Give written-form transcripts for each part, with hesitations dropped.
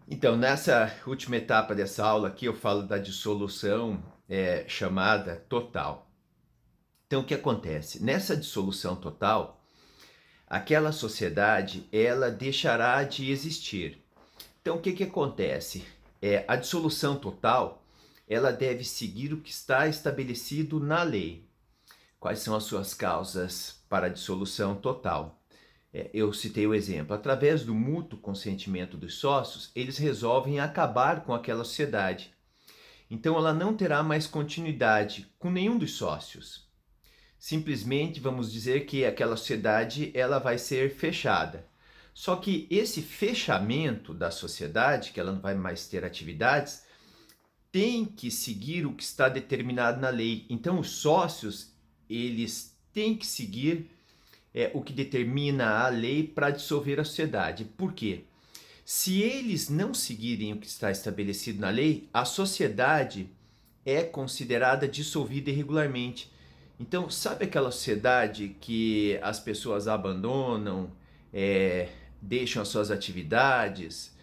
Então, nessa última etapa dessa aula aqui, eu falo da dissolução chamada total. Então, o que acontece? Nessa dissolução total, aquela sociedade ela deixará de existir. Então, o que acontece? A dissolução total ela deve seguir o que está estabelecido na lei. Quais são as suas causas para a dissolução total? Eu citei o exemplo. Através do mútuo consentimento dos sócios, eles resolvem acabar com aquela sociedade. Então ela não terá mais continuidade com nenhum dos sócios. Simplesmente vamos dizer que aquela sociedade ela vai ser fechada. Só que esse fechamento da sociedade, que ela não vai mais ter atividades, tem que seguir o que está determinado na lei. Então os sócios, eles têm que seguir o que determina a lei para dissolver a sociedade. Por quê? Se eles não seguirem o que está estabelecido na lei, a sociedade é considerada dissolvida irregularmente. Então, sabe aquela sociedade que as pessoas abandonam, é, deixam as suas atividades?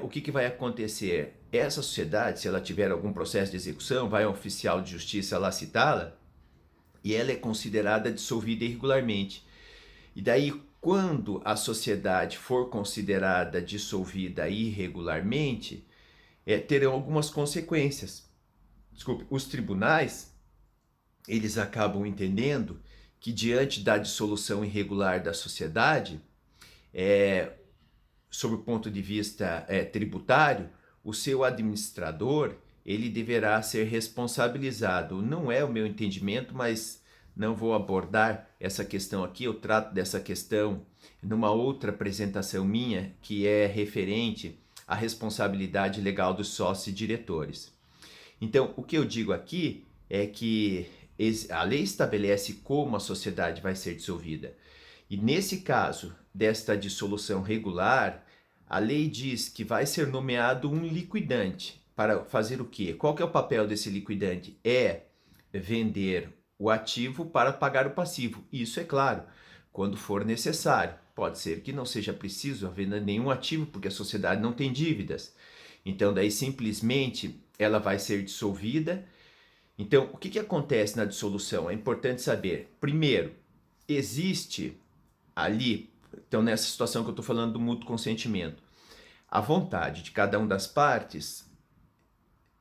O que vai acontecer? Essa sociedade, se ela tiver algum processo de execução, vai um oficial de justiça lá citá-la e ela é considerada dissolvida irregularmente. E daí, quando a sociedade for considerada dissolvida irregularmente, terão algumas consequências. Desculpe, os tribunais, eles acabam entendendo que diante da dissolução irregular da sociedade, sob o ponto de vista tributário, o seu administrador ele deverá ser responsabilizado. Não é o meu entendimento, mas não vou abordar essa questão aqui. Eu trato dessa questão numa outra apresentação minha, que é referente à responsabilidade legal dos sócios e diretores. Então, o que eu digo aqui é que a lei estabelece como a sociedade vai ser dissolvida. E nesse caso desta dissolução regular, a lei diz que vai ser nomeado um liquidante para fazer o quê? Qual que é o papel desse liquidante? É vender o ativo para pagar o passivo. Isso é claro, quando for necessário. Pode ser que não seja preciso a venda de nenhum ativo, porque a sociedade não tem dívidas. Então, daí simplesmente ela vai ser dissolvida. Então, o que acontece na dissolução? É importante saber. Primeiro, existe ali, então nessa situação que eu estou falando do mútuo consentimento, a vontade de cada uma das partes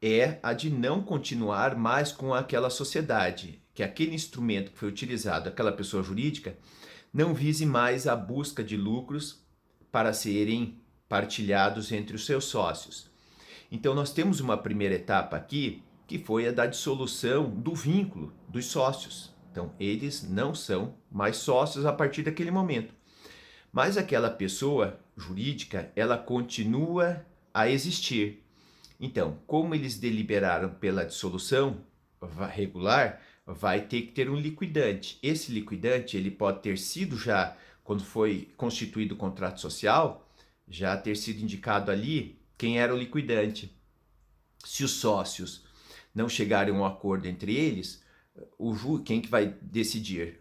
é a de não continuar mais com aquela sociedade, que aquele instrumento que foi utilizado, aquela pessoa jurídica, não vise mais a busca de lucros para serem partilhados entre os seus sócios. Então nós temos uma primeira etapa aqui, que foi a da dissolução do vínculo dos sócios. Então eles não são mais sócios a partir daquele momento. Mas aquela pessoa jurídica, ela continua a existir. Então, como eles deliberaram pela dissolução regular, vai ter que ter um liquidante. Esse liquidante, ele pode ter sido já, quando foi constituído o contrato social, já ter sido indicado ali quem era o liquidante. Se os sócios não chegarem a um acordo entre eles, quem que vai decidir?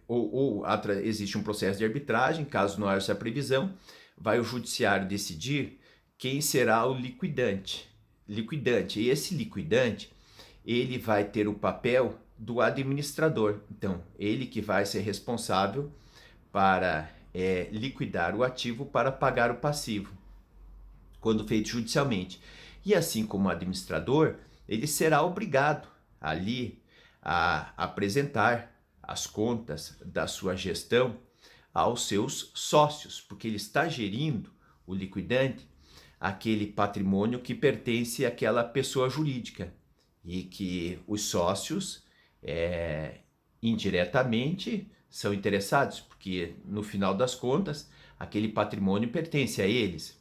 Existe um processo de arbitragem, caso não haja essa previsão, vai o judiciário decidir quem será o liquidante. E esse liquidante, ele vai ter o papel do administrador. Então, ele que vai ser responsável para liquidar o ativo para pagar o passivo, quando feito judicialmente. E assim como o administrador, ele será obrigado ali a apresentar as contas da sua gestão aos seus sócios, porque ele está gerindo o liquidante, aquele patrimônio que pertence àquela pessoa jurídica e que os sócios indiretamente são interessados, porque no final das contas aquele patrimônio pertence a eles.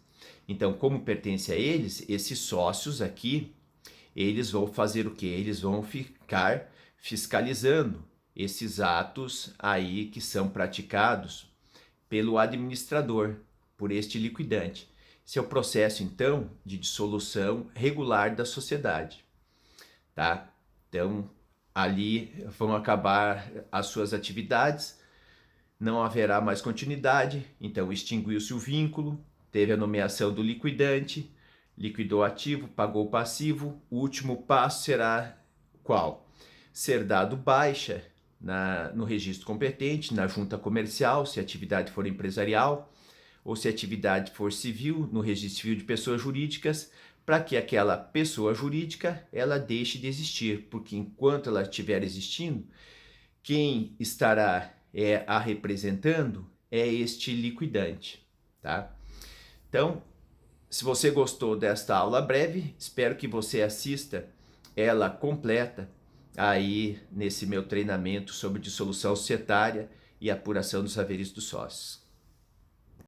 Então, como pertence a eles, esses sócios aqui, eles vão fazer o quê? Eles vão ficar fiscalizando esses atos aí que são praticados pelo administrador, por este liquidante. Esse é o processo, então, de dissolução regular da sociedade, tá? Então, ali vão acabar as suas atividades, não haverá mais continuidade, então extinguiu-se o vínculo, teve a nomeação do liquidante, liquidou ativo, pagou passivo, o último passo será qual? Ser dado baixa no registro competente, na junta comercial, se a atividade for empresarial, ou se a atividade for civil, no registro civil de pessoas jurídicas, para que aquela pessoa jurídica ela deixe de existir, porque enquanto ela estiver existindo, quem estará a representando é este liquidante, tá? Então, se você gostou desta aula breve, espero que você assista ela completa aí nesse meu treinamento sobre dissolução societária e apuração dos haveres dos sócios.